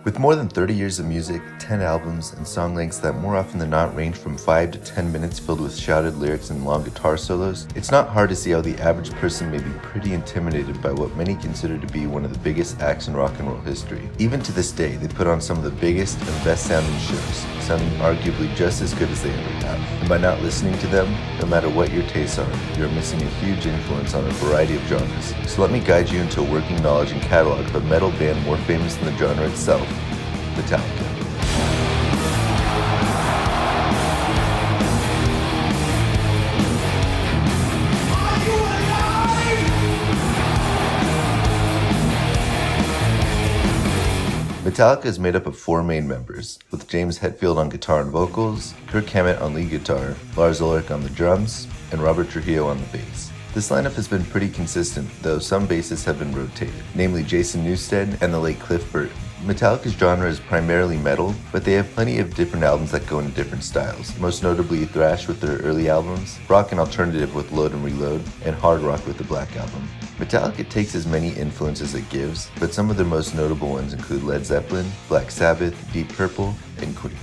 With more than 30 years of music, 10 albums, and song lengths that more often than not range from 5 to 10 minutes filled with shouted lyrics and long guitar solos, it's not hard to see how the average person may be pretty intimidated by what many consider to be one of the biggest acts in rock and roll history. Even to this day, they put on some of the biggest and best sounding shows, sounding arguably just as good as they ever have. And by not listening to them, no matter what your tastes are, you're missing a huge influence on a variety of genres. So let me guide you into a working knowledge and catalog of a metal band more famous than the genre itself, Metallica. Metallica is made up of 4 main members, with James Hetfield on guitar and vocals, Kirk Hammett on lead guitar, Lars Ulrich on the drums, and Robert Trujillo on the bass. This lineup has been pretty consistent, though some bassists have been rotated, namely Jason Newsted and the late Cliff Burton. Metallica's genre is primarily metal, but they have plenty of different albums that go into different styles, most notably thrash with their early albums, rock and alternative with Load and Reload, and hard rock with the Black Album. Metallica takes as many influences as it gives, but some of their most notable ones include Led Zeppelin, Black Sabbath, Deep Purple, and Queen.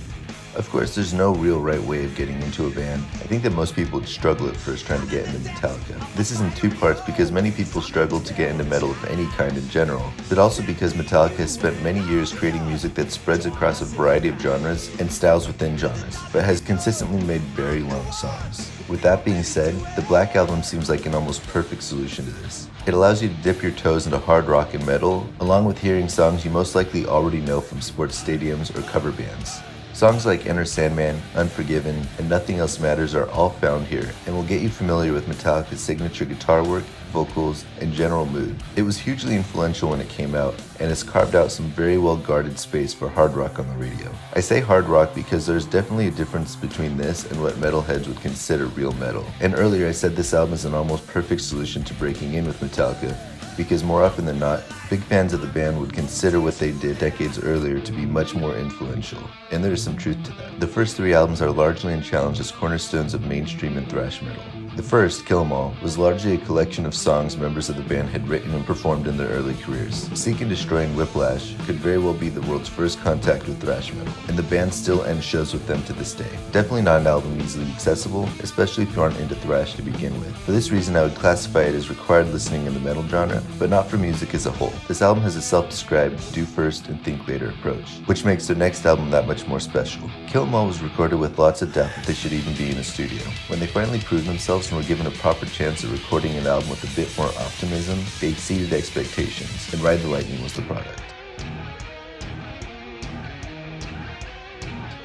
Of course, there's no real right way of getting into a band. I think that most people would struggle at first trying to get into Metallica. This is in 2 parts because many people struggle to get into metal of any kind in general, but also because Metallica has spent many years creating music that spreads across a variety of genres and styles within genres, but has consistently made very long songs. With that being said, the Black Album seems like an almost perfect solution to this. It allows you to dip your toes into hard rock and metal, along with hearing songs you most likely already know from sports stadiums or cover bands. Songs like Enter Sandman, Unforgiven, and Nothing Else Matters are all found here and will get you familiar with Metallica's signature guitar work, vocals, and general mood. It was hugely influential when it came out and has carved out some very well guarded space for hard rock on the radio. I say hard rock because there's definitely a difference between this and what metalheads would consider real metal. And earlier I said this album is an almost perfect solution to breaking in with Metallica, because more often than not, big fans of the band would consider what they did decades earlier to be much more influential, and there is some truth to that. The first 3 albums are largely unchallenged as cornerstones of mainstream and thrash metal. The first, Kill 'Em All, was largely a collection of songs members of the band had written and performed in their early careers. Seek and Destroying Whiplash could very well be the world's first contact with thrash metal, and the band still ends shows with them to this day. Definitely not an album easily accessible, especially if you aren't into thrash to begin with. For this reason, I would classify it as required listening in the metal genre, but not for music as a whole. This album has a self-described do first and think later approach, which makes their next album that much more special. Kill 'Em All was recorded with lots of doubt that they should even be in a studio. When they finally proved themselves and were given a proper chance at recording an album with a bit more optimism, they exceeded expectations, and Ride the Lightning was the product.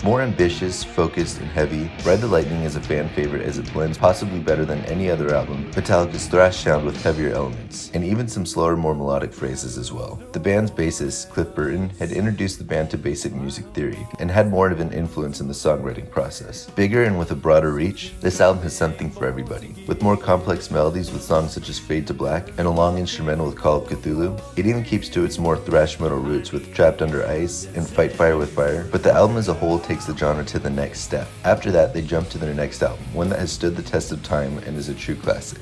More ambitious, focused, and heavy, Ride the Lightning is a fan favorite as it blends possibly better than any other album Metallica's thrash sound with heavier elements, and even some slower, more melodic phrases as well. The band's bassist, Cliff Burton, had introduced the band to basic music theory, and had more of an influence in the songwriting process. Bigger and with a broader reach, this album has something for everybody. With more complex melodies with songs such as Fade to Black, and a long instrumental with Call of Cthulhu, it even keeps to its more thrash metal roots with Trapped Under Ice and Fight Fire with Fire, but the album as a whole takes the genre to the next step. After that, they jump to their next album, one that has stood the test of time and is a true classic.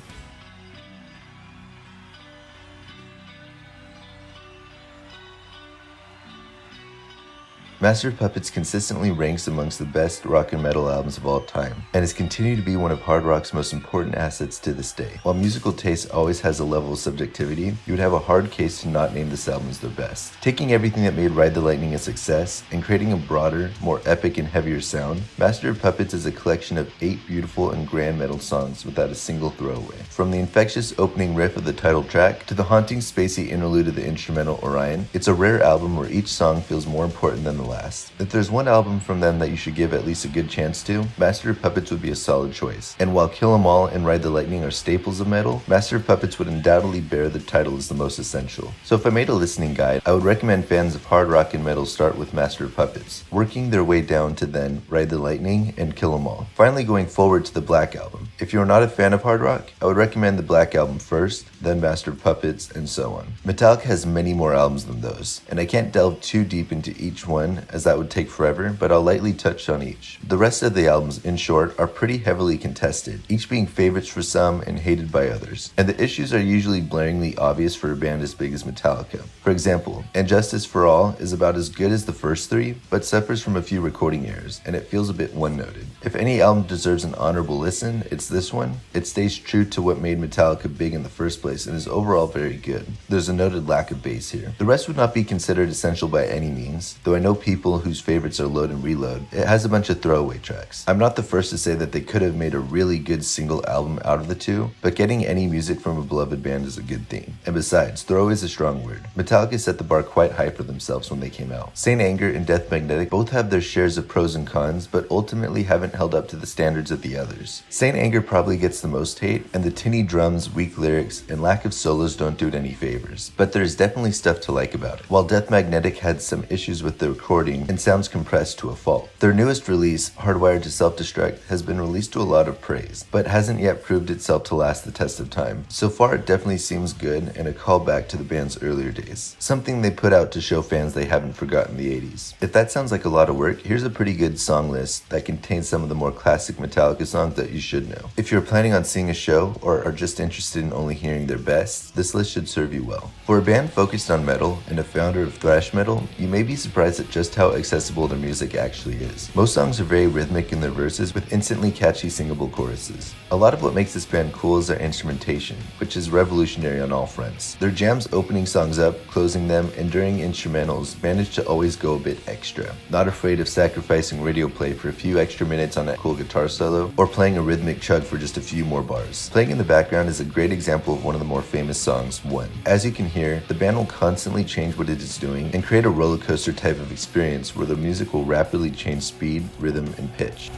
Master of Puppets consistently ranks amongst the best rock and metal albums of all time, and has continued to be one of hard rock's most important assets to this day. While musical taste always has a level of subjectivity, you would have a hard case to not name this album as their best. Taking everything that made Ride the Lightning a success, and creating a broader, more epic and heavier sound, Master of Puppets is a collection of 8 beautiful and grand metal songs without a single throwaway. From the infectious opening riff of the title track, to the haunting spacey interlude of the instrumental Orion, it's a rare album where each song feels more important than the last. If there's one album from them that you should give at least a good chance to, Master of Puppets would be a solid choice. And while Kill 'Em All and Ride the Lightning are staples of metal, Master of Puppets would undoubtedly bear the title as the most essential. So if I made a listening guide, I would recommend fans of hard rock and metal start with Master of Puppets, working their way down to then Ride the Lightning and Kill 'Em All, finally going forward to the Black Album. If you're not a fan of hard rock, I would recommend the Black Album first, then Master of Puppets, and so on. Metallica has many more albums than those, and I can't delve too deep into each one as that would take forever, but I'll lightly touch on each. The rest of the albums, in short, are pretty heavily contested, each being favorites for some and hated by others, and the issues are usually blaringly obvious for a band as big as Metallica. For example, And Justice for All is about as good as the first three, but suffers from a few recording errors, and it feels a bit one-noted. If any album deserves an honorable listen, it's this one. It stays true to what made Metallica big in the first place and is overall very good. There's a noted lack of bass here. The rest would not be considered essential by any means, though I know people whose favorites are Load and Reload. It has a bunch of throwaway tracks. I'm not the first to say that they could have made a really good single album out of the two, but getting any music from a beloved band is a good thing. And besides, throwaway is a strong word. Metallica set the bar quite high for themselves when they came out. Saint Anger and Death Magnetic both have their shares of pros and cons, but ultimately haven't held up to the standards of the others. Saint Anger probably gets the most hate, and the tinny drums, weak lyrics, and lack of solos don't do it any favors. But there's definitely stuff to like about it. While Death Magnetic had some issues with the recording and sounds compressed to a fault. Their newest release, Hardwired to Self-Destruct, has been released to a lot of praise, but hasn't yet proved itself to last the test of time. So far it definitely seems good and a callback to the band's earlier days. Something they put out to show fans they haven't forgotten the 80s. If that sounds like a lot of work, here's a pretty good song list that contains some of the more classic Metallica songs that you should know. If you're planning on seeing a show or are just interested in only hearing their best, this list should serve you well. For a band focused on metal and a founder of thrash metal, you may be surprised at just how accessible their music actually is. Most songs are very rhythmic in their verses with instantly catchy singable choruses. A lot of what makes this band cool is their instrumentation, which is revolutionary on all fronts. Their jams opening songs up, closing them, and during instrumentals manage to always go a bit extra. Not afraid of sacrificing radio play for a few extra minutes on a cool guitar solo, or playing a rhythmic chug for just a few more bars. Playing in the background is a great example of one of the more famous songs, One. As you can hear, the band will constantly change what it is doing and create a roller coaster type of experience where the music will rapidly change speed, rhythm, and pitch.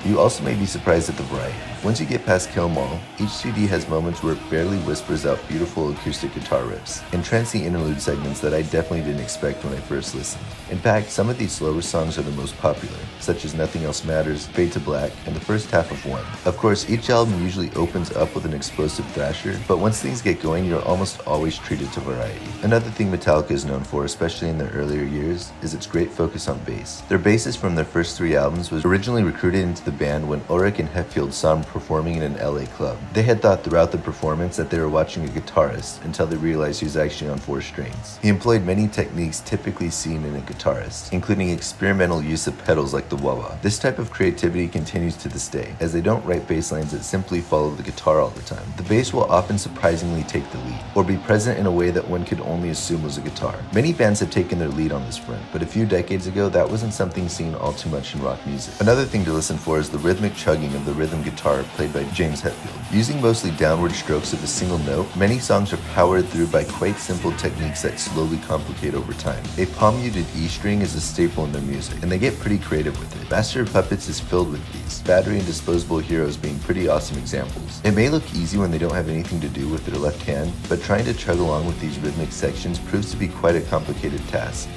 You also may be surprised at the variety. Once you get past Kill 'Em All, each CD has moments where it barely whispers out beautiful acoustic guitar riffs, and trancy interlude segments that I definitely didn't expect when I first listened. In fact, some of these slower songs are the most popular, such as Nothing Else Matters, Fade to Black, and the first half of One. Of course, each album usually opens up with an explosive thrasher, but once things get going, you're almost always treated to variety. Another thing Metallica is known for, especially in their earlier years, is its great focus on bass. Their bassist from their first three albums was originally recruited into the band when Ulrich and Hetfield saw him performing in an LA club. They had thought throughout the performance that they were watching a guitarist until they realized he was actually on 4 strings. He employed many techniques typically seen in a guitarist, including experimental use of pedals like the wah-wah. This type of creativity continues to this day, as they don't write bass lines that simply follow the guitar all the time. The bass will often surprisingly take the lead, or be present in a way that one could only assume was a guitar. Many bands have taken their lead on this front, but a few decades ago that wasn't something seen all too much in rock music. Another thing to listen for is the rhythmic chugging of the rhythm guitar played by James Hetfield. Using mostly downward strokes of a single note, many songs are powered through by quite simple techniques that slowly complicate over time. A palm-muted E string is a staple in their music, and they get pretty creative with it. Master of Puppets is filled with these, Battery and Disposable Heroes being pretty awesome examples. It may look easy when they don't have anything to do with their left hand, but trying to chug along with these rhythmic sections proves to be quite a complicated task.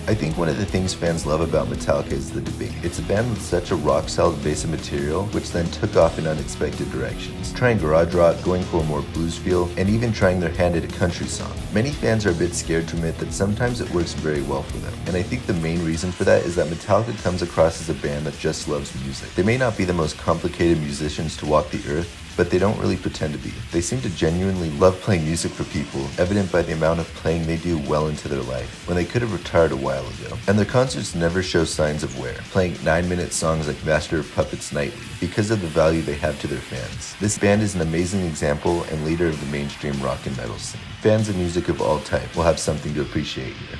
I think one of the things fans love about Metallica is the debate. It's a band with such a rock-solid base of material, which then took off in unexpected directions, trying garage rock, going for a more blues feel, and even trying their hand at a country song. Many fans are a bit scared to admit that sometimes it works very well for them, and I think the main reason for that is that Metallica comes across as a band that just loves music. They may not be the most complicated musicians to walk the earth, but they don't really pretend to be. They seem to genuinely love playing music for people, evident by the amount of playing they do well into their life, when they could have retired a while ago. And their concerts never show signs of wear, playing 9-minute songs like Master of Puppets nightly, because of the value they have to their fans. This band is an amazing example and leader of the mainstream rock and metal scene. Fans of music of all type will have something to appreciate here.